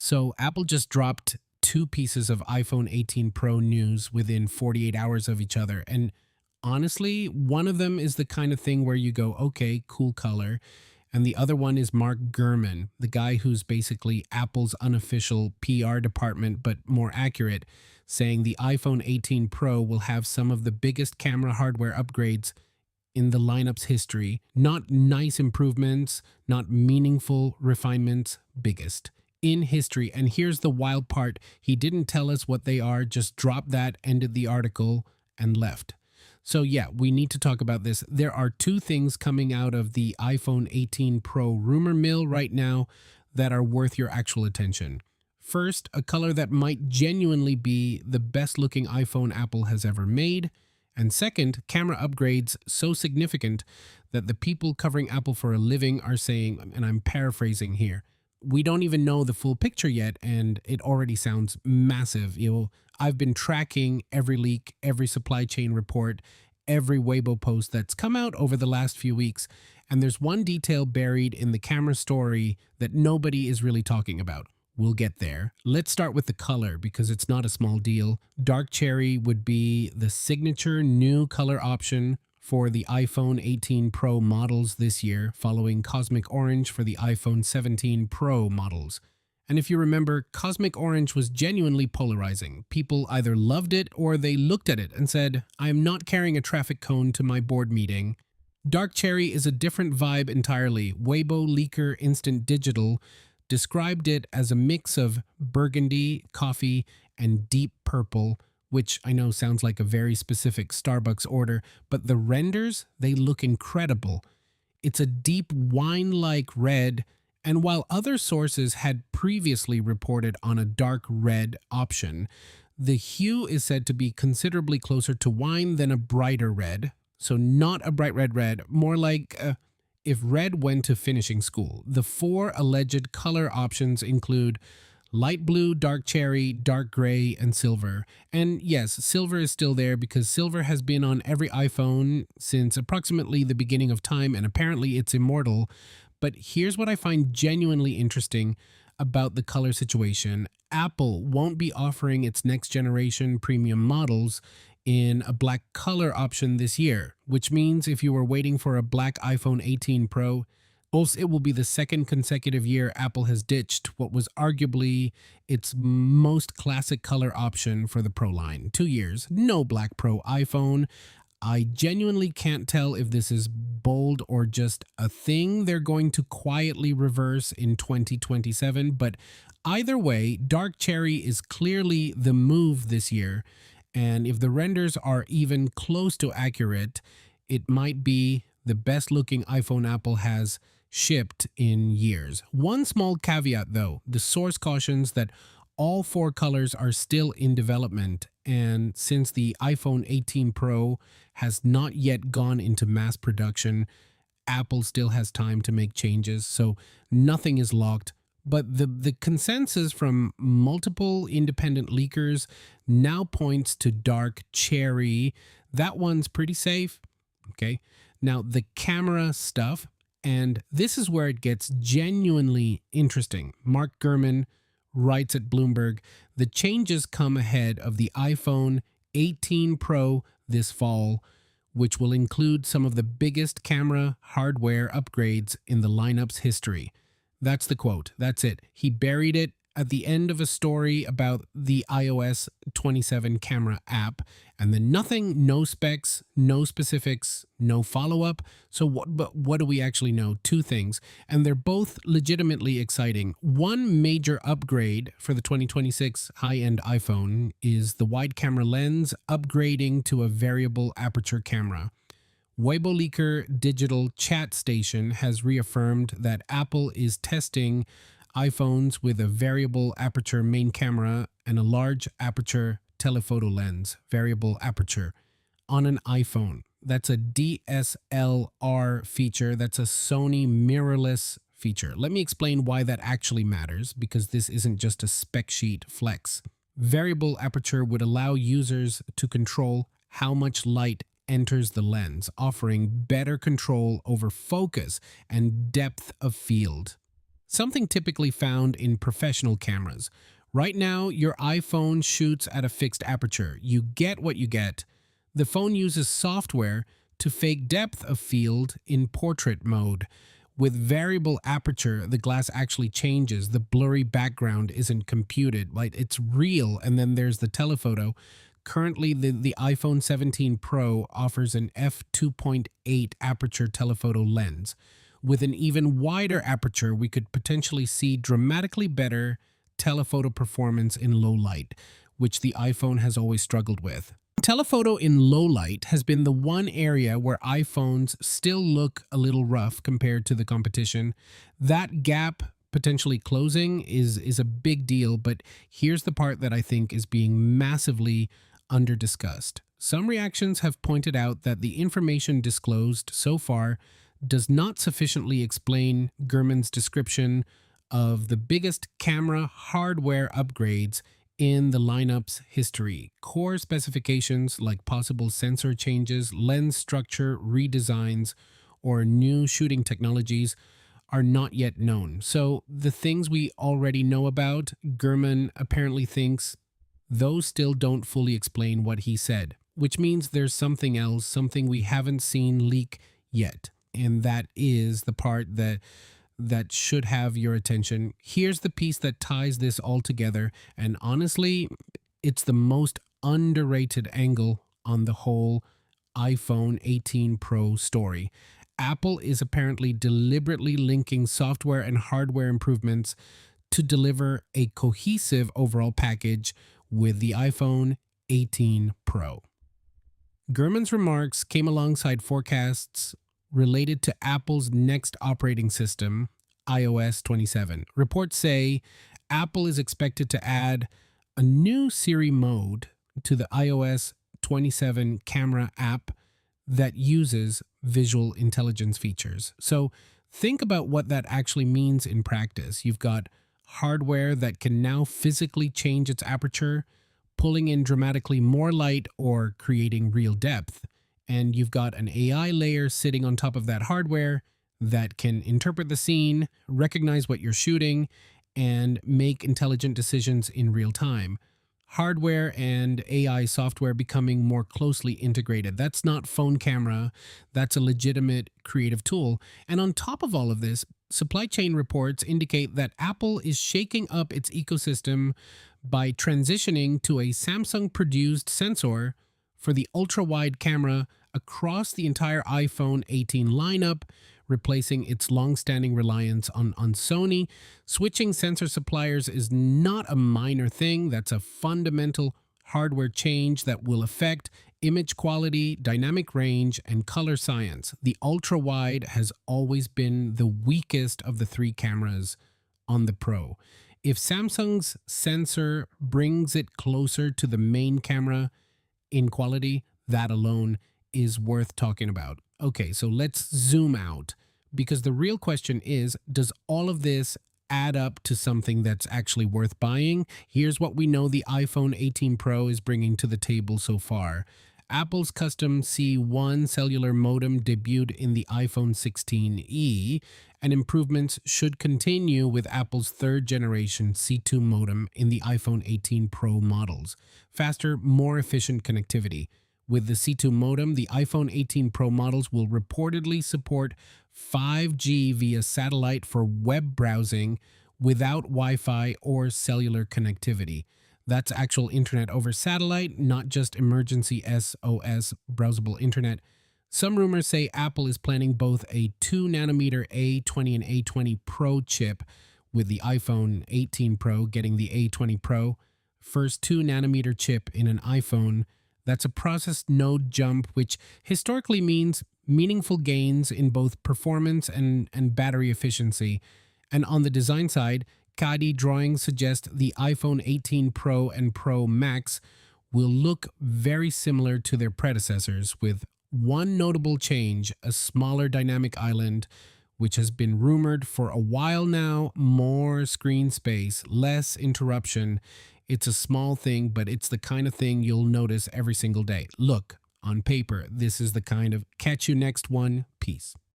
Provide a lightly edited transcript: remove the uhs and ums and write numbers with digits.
So Apple just dropped two pieces of iPhone 18 Pro news within 48 hours of each other. And honestly, one of them is the kind of thing where you go, okay, cool color. And the other one is Mark Gurman, the guy who's basically Apple's unofficial PR department, but more accurate, saying the iPhone 18 Pro will have some of the biggest camera hardware upgrades in the lineup's history. Not nice improvements, not meaningful refinements, biggest in history. And here's the wild part: he didn't tell us what they are, just dropped that, ended the article, and left. So, yeah, we need to talk about this. There are two things coming out of the iPhone 18 Pro rumor mill right now that are worth your actual attention. First, a color that might genuinely be the best looking iPhone Apple has ever made. And second, camera upgrades so significant that the people covering Apple for a living are saying, and I'm paraphrasing here, we don't even know the full picture yet, and it already sounds massive. I've been tracking every leak, every supply chain report, every Weibo post that's come out over the last few weeks, and there's one detail buried in the camera story that nobody is really talking about. We'll get there. Let's start with the color because it's not a small deal. Dark cherry would be the signature new color option for the iPhone 18 Pro models this year, following cosmic orange for the iPhone 17 Pro models. And if you remember, cosmic orange was genuinely polarizing. People either loved it or they looked at it and said, I am not carrying a traffic cone to my board meeting. Dark cherry is a different vibe entirely. Weibo leaker Instant Digital described it as a mix of burgundy, coffee, and deep purple, which I know sounds like a very specific Starbucks order, but the renders, they look incredible. It's a deep wine-like red, and while other sources had previously reported on a dark red option, the hue is said to be considerably closer to wine than a brighter red. So not a bright red, more like if red went to finishing school. The four alleged color options include light blue, dark cherry, dark gray, and silver. And yes, silver is still there because silver has been on every iPhone since approximately the beginning of time, and apparently it's immortal. But here's what I find genuinely interesting about the color situation. Apple won't be offering its next generation premium models in a black color option this year, which means if you were waiting for a black iPhone 18 Pro, also, it will be the second consecutive year Apple has ditched what was arguably its most classic color option for the Pro line. 2 years, no black Pro iPhone. I genuinely can't tell if this is bold or just a thing they're going to quietly reverse in 2027, but either way, dark cherry is clearly the move this year, and if the renders are even close to accurate, it might be the best looking iPhone Apple has shipped in years. One small caveat though, the source cautions that all four colors are still in development, and since the iPhone 18 Pro has not yet gone into mass production, Apple still has time to make changes, so nothing is locked. But the consensus from multiple independent leakers now points to dark cherry. That one's pretty safe. Okay. Now the camera stuff, and this is where it gets genuinely interesting. Mark Gurman writes at Bloomberg, the changes come ahead of the iPhone 18 Pro this fall, which will include some of the biggest camera hardware upgrades in the lineup's history. That's the quote. That's it. He buried it at the end of a story about the iOS 27 camera app, and then nothing, no specs, no specifics, no follow-up. So what do we actually know? Two things, and they're both legitimately exciting. One major upgrade for the 2026 high-end iPhone is the wide camera lens upgrading to a variable aperture camera. Weibo leaker Digital Chat Station has reaffirmed that Apple is testing iPhones with a variable aperture main camera and a large aperture telephoto lens, variable aperture, on an iPhone. That's a DSLR feature. That's a Sony mirrorless feature. Let me explain why that actually matters, because this isn't just a spec sheet flex. Variable aperture would allow users to control how much light enters the lens, offering better control over focus and depth of field. something typically found in professional cameras. Right now, your iPhone shoots at a fixed aperture. You get what you get. The phone uses software to fake depth of field in portrait mode. With variable aperture, the glass actually changes. The blurry background isn't computed. Like it's real. And then there's the telephoto. Currently, the iPhone 17 Pro offers an f2.8 aperture telephoto lens. With an even wider aperture, we could potentially see dramatically better telephoto performance in low light, which the iPhone has always struggled with. Telephoto in low light has been the one area where iPhones still look a little rough compared to the competition. That gap potentially closing is a big deal, but here's the part that I think is being massively under discussed. Some reactions have pointed out that the information disclosed so far does not sufficiently explain Gurman's description of the biggest camera hardware upgrades in the lineup's history. Core specifications like possible sensor changes, lens structure redesigns, or new shooting technologies are not yet known. So the things we already know about, Gurman apparently thinks those still don't fully explain what he said, which means there's something else, something we haven't seen leak yet. And that is the part that should have your attention. Here's the piece that ties this all together, and honestly, it's the most underrated angle on the whole iPhone 18 Pro story. Apple is apparently deliberately linking software and hardware improvements to deliver a cohesive overall package with the iPhone 18 Pro. Gurman's remarks came alongside forecasts related to Apple's next operating system, iOS 27. Reports say Apple is expected to add a new Siri mode to the iOS 27 camera app that uses visual intelligence features. So think about what that actually means in practice. You've got hardware that can now physically change its aperture, pulling in dramatically more light or creating real depth. And you've got an AI layer sitting on top of that hardware that can interpret the scene, recognize what you're shooting, and make intelligent decisions in real time. Hardware and AI software becoming more closely integrated. That's not phone camera, that's a legitimate creative tool. And on top of all of this, supply chain reports indicate that Apple is shaking up its ecosystem by transitioning to a Samsung-produced sensor for the ultra-wide camera across the entire iPhone 18 lineup, replacing its long-standing reliance on Sony. Switching sensor suppliers is not a minor thing. That's a fundamental hardware change that will affect image quality, dynamic range, and color science. The ultra-wide has always been the weakest of the three cameras on the Pro. If Samsung's sensor brings it closer to the main camera in quality, that alone is worth talking about. Okay, so let's zoom out, because the real question is, does all of this add up to something that's actually worth buying? Here's what we know the iPhone 18 Pro is bringing to the table so far. Apple's custom C1 cellular modem debuted in the iPhone 16e, and improvements should continue with Apple's third generation C2 modem in the iPhone 18 Pro models. Faster, more efficient connectivity. With the C2 modem, the iPhone 18 Pro models will reportedly support 5G via satellite for web browsing without Wi-Fi or cellular connectivity. That's actual internet over satellite, not just emergency SOS browsable internet. Some rumors say Apple is planning both a 2nm A20 and A20 Pro chip, with the iPhone 18 Pro getting the A20 Pro. First 2nm chip in an iPhone. That's a process node jump, which historically means meaningful gains in both performance and battery efficiency. And on the design side, CAD drawings suggest the iPhone 18 Pro and Pro Max will look very similar to their predecessors, with one notable change: a smaller dynamic island, which has been rumored for a while now. More screen space, less interruption. It's a small thing, but it's the kind of thing you'll notice every single day. Look, on paper, this is the kind of catch you next one. Peace.